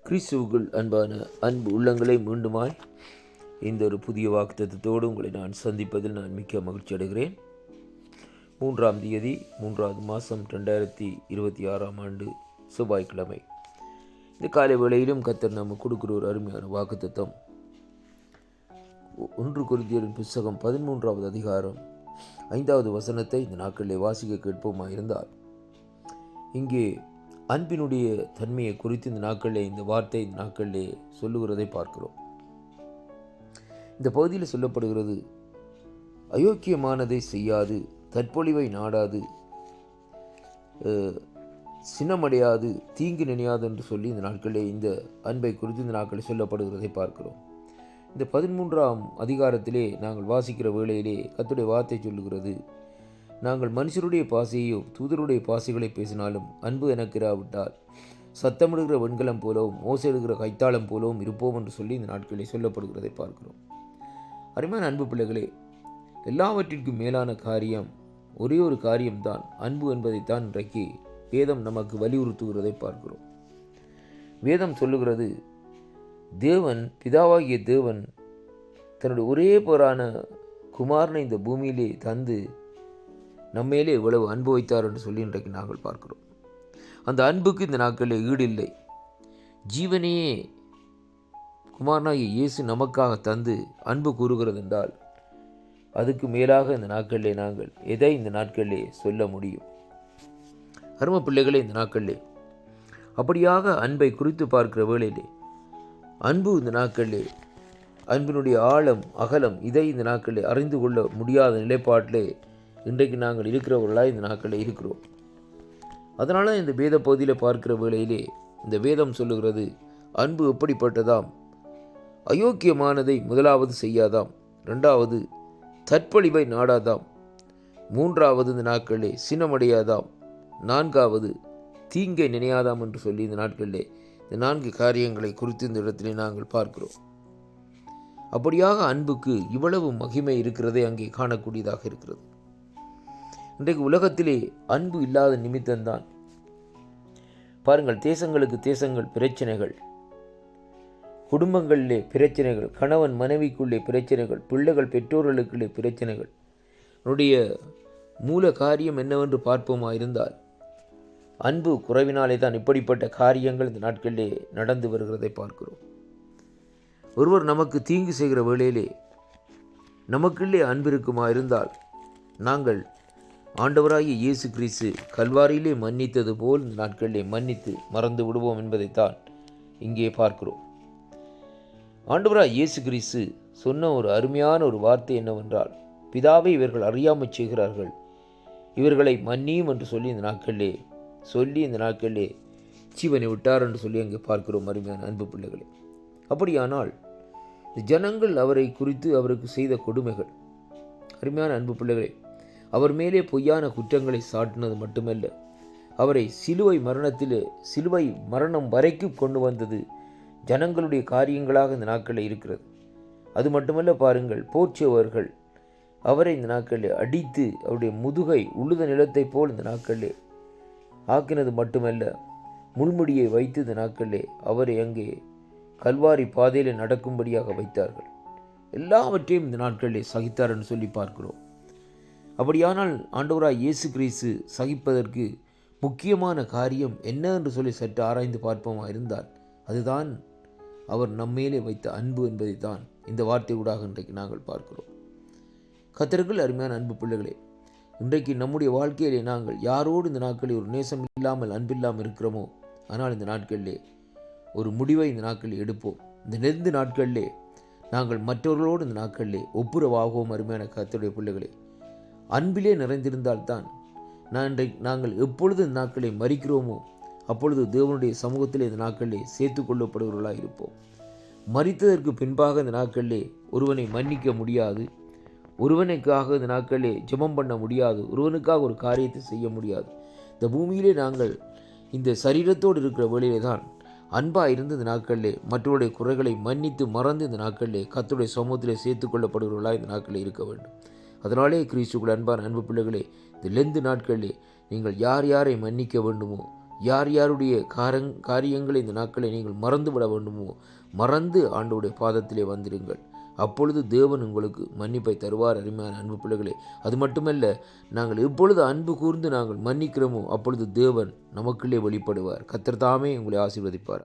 கிறிஸ்துவுக்குள் அன்பான அன்பு உள்ளங்களை மீண்டுமாய் இந்த ஒரு புதிய வாக்குத்தத்தத்தோடு உங்களை நான் சந்திப்பதில் நான் மிக்க மகிழ்ச்சி அடைகிறேன். 3ஆம் தேதி 3வது மாதம் 2026 செவ்வாய்க்கிழமை. இந்த காலை வேளையிலும் கர்த்தர் நம்ம கொடுக்குற ஒரு அருமையான வாக்குத்தத்தம் 1 கொரிந்தியரின் புத்தகம் 13வது அதிகாரம் 5வது வசனத்தை இந்த நாட்களிலே வாசிக்க கேட்போமாயிருந்தால், இங்கே அன்பினுடைய தன்மையை குறித்து இந்த நாட்களிலே இந்த வார்த்தை இந்த நாட்களிலே சொல்லுகிறதை பார்க்கிறோம். இந்த பகுதியில் சொல்லப்படுகிறது, அயோக்கியமானதை செய்யாது, தற்பொழிவை நாடாது, சினமடையாது, தீங்கு நினையாது என்று சொல்லி இந்த நாட்களிலே இந்த அன்பை குறித்து இந்த நாட்களில் சொல்லப்படுகிறதை பார்க்கிறோம். இந்த 13ஆம் அதிகாரத்திலே நாங்கள் வாசிக்கிற வேளையிலே கர்த்தருடைய வார்த்தை சொல்லுகிறது, நாங்கள் மனுஷருடைய பாசையோ தூதருடைய பாசைகளை பேசினாலும் அன்பு எனக்கு இராவிட்டால் சத்தமிடுகிற வெண்கலம் போலவும் ஓசையிடுகிற கைத்தாளம் போலவும் இருப்போம் என்று சொல்லி இந்த நாட்களில் சொல்லப்படுகிறதை பார்க்கிறோம். அருமையான அன்பு பிள்ளைகளே, எல்லாவற்றிற்கும் மேலான காரியம் ஒரே ஒரு காரியம்தான், அன்பு என்பதைத்தான் இன்றைக்கு வேதம் நமக்கு வலியுறுத்துகிறதை பார்க்கிறோம். வேதம் சொல்லுகிறது, தேவன் பிதாவாகிய தேவன் தன்னுடைய ஒரே பேரான குமாரனை இந்த பூமியிலே தந்து நம்மேலே இவ்வளவு அன்பு வைத்தார் என்று சொல்லி இன்றைக்கு நாங்கள் பார்க்கிறோம். அந்த அன்புக்கு இந்த நாட்களில் ஈடு இல்லை. ஜீவனையே குமாரனாகிய இயேசு நமக்காக தந்து அன்பு கூறுகிறது என்றால் அதுக்கு மேலாக இந்த நாட்களிலே நாங்கள் எதை இந்த நாட்களிலே சொல்ல முடியும்? அருமை பிள்ளைகளே, இந்த நாட்களிலே அப்படியாக அன்பை குறித்து பார்க்கிற வேளையிலே அன்பு இந்த நாட்களிலே அன்பினுடைய ஆழம் அகலம் இதை இந்த நாட்களிலே அறிந்து கொள்ள முடியாத நிலைப்பாட்டிலே இன்றைக்கு நாங்கள் இருக்கிறவர்களாக இந்த நாட்களில் இருக்கிறோம். அதனால இந்த வேத பகுதியில் பார்க்கிற வேளையிலே இந்த வேதம் சொல்லுகிறது, அன்பு எப்படிப்பட்டதாம்? அயோக்கியமானதை முதலாவது செய்யாதாம், 2வது தற்பொழிவை நாடாதாம், 3வது இந்த நாட்களிலே சினமடையாதாம், 4வது தீங்கை நினையாதாம் என்று சொல்லி இந்த நாட்களிலே இந்த 4 காரியங்களை குறித்து இந்த இடத்திலே நாங்கள் பார்க்கிறோம். அப்படியாக அன்புக்கு இவ்வளவு மகிமை இருக்கிறதை அங்கே காணக்கூடியதாக இருக்கிறது. இன்றைக்கு உலகத்திலே அன்பு இல்லாத நிமித்தம்தான் பாருங்கள், தேசங்களுக்கு தேசங்கள் பிரச்சனைகள், குடும்பங்களிலே பிரச்சனைகள், கணவன் மனைவிக்குள்ளே பிரச்சனைகள், பிள்ளைகள் பெற்றோர்களுக்குள்ளே பிரச்சனைகள். என்னுடைய மூல காரியம் என்னவென்று பார்ப்போமா இருந்தால், அன்பு குறைவினாலே தான் இப்படிப்பட்ட காரியங்கள் இந்த நாட்களிலே நடந்து வருகிறதை பார்க்கிறோம். ஒருவர் நமக்கு தீங்கு செய்கிற வேளையிலே நமக்குள்ளே அன்பு இருக்குமா இருந்தால் நாங்கள் ஆண்டவராகிய இயேசு கிறிஸ்து கல்வாரியிலே மன்னித்தது போல் இந்த நாட்களிலே மன்னித்து மறந்து விடுவோம் என்பதைத்தான் இங்கே பார்க்கிறோம். ஆண்டவராகிய இயேசு கிறிஸ்து சொன்ன ஒரு அருமையான ஒரு வார்த்தை என்னவென்றால், பிதாவை இவர்கள் அறியாமல் செய்கிறார்கள், இவர்களை மன்னியும் என்று சொல்லி இந்த நாட்களிலே ஜீவனை விட்டார் என்று சொல்லி அங்கே பார்க்கிறோம். அருமையான அன்பு பிள்ளைகளே, அப்படியானால் ஜனங்கள் அவரை குறித்து அவருக்கு செய்த கொடுமைகள், அருமையான அன்பு பிள்ளைகளே, அவர் மேலே பொய்யான குற்றங்களை சாட்டினது மட்டுமல்ல, அவரை சிலுவை மரணம் வரைக்கும் கொண்டு வந்தது ஜனங்களுடைய காரியங்களாக இந்த நாட்களில் இருக்கிறது. அது மட்டுமல்ல, பாருங்கள், போற்றியவர்கள் அவரை இந்த நாட்களில் அடித்து அவருடைய முதுகை உழுத நிலத்தை போல் இந்த நாட்களிலே ஆக்கினது மட்டுமல்ல, முள்முடியை வைத்து இந்த நாட்களிலே அவரை அங்கே கல்வாரி பாதையில் நடக்கும்படியாக வைத்தார்கள். எல்லாவற்றையும் இந்த நாட்களிலே சகித்தார் என்று சொல்லி பார்க்கிறோம். அப்படியானால் ஆண்டவராய் இயேசு கிறிஸ்து சகிப்பதற்கு முக்கியமான காரியம் என்ன என்று சொல்லி சற்று ஆராய்ந்து பார்ப்போமா இருந்தால், அதுதான் அவர் நம்மேலே வைத்த அன்பு என்பதை தான் இந்த வார்த்தையூடாக இன்றைக்கு நாங்கள் பார்க்கிறோம். கர்த்தருக்குள் அருமையான அன்பு பிள்ளைகளே, இன்றைக்கு நம்முடைய வாழ்க்கையிலே நாங்கள் யாரோடு இந்த நாட்களில் ஒரு நேசம் இல்லாமல் அன்பில்லாமல் இருக்கிறோமோ, ஆனால் இந்த நாட்களிலே ஒரு முடிவை இந்த நாட்களில் எடுப்போம். இந்த நெருந்த நாட்களிலே நாங்கள் மற்றவர்களோடு இந்த நாட்களிலே ஒப்புரவாகவும். அருமையான கர்த்தருடைய பிள்ளைகளே, அன்பிலே நிறைந்திருந்தால்தான் நாங்கள் எப்பொழுது இந்த நாட்களை மறிக்கிறோமோ அப்பொழுது தேவனுடைய சமூகத்திலே இந்த நாட்களிலே சேர்த்து கொள்ளப்படுவர்களாக இருப்போம். மறித்ததற்கு பின்பாக இந்த நாட்களிலே ஒருவனை மன்னிக்க முடியாது, ஒருவனுக்காக இந்த நாட்களிலே ஜெபம் பண்ண முடியாது, ஒருவனுக்காக ஒரு காரியத்தை செய்ய முடியாது. இந்த பூமியிலே நாங்கள் இந்த சரீரத்தோடு இருக்கிற வேளையிலே தான் அன்பாக இருந்து இந்த நாட்களிலே மற்றவருடைய குறைகளை மன்னித்து மறந்து இந்த நாட்களிலே கர்த்தருடைய சமூகத்திலே சேர்த்து கொள்ளப்படுவர்களாக இந்த நாட்களில் இருக்க வேண்டும். அதனாலே கிறிஸ்துவுக்குள் அன்பான அன்பு பிள்ளைகளே, இந்த லெந்து நாட்களிலே நீங்கள் யார் யாரை மன்னிக்க வேண்டுமோ யார் யாருடைய காரியங்களை இந்த நாட்களை நீங்கள் மறந்து விட வேண்டுமோ மறந்து ஆண்டவருடைய பாதத்திலே வந்திருங்கள். அப்பொழுது தேவன் உங்களுக்கு மன்னிப்பை தருவார். அருமையான அன்பு பிள்ளைகளே, அது மட்டுமல்ல, நாங்கள் எப்பொழுது அன்பு கூர்ந்து நாங்கள் மன்னிக்கிறோமோ அப்பொழுது தேவன் நமக்குள்ளே வெளிப்படுவார். கர்த்தர் தாமே உங்களை ஆசீர்வதிப்பார்.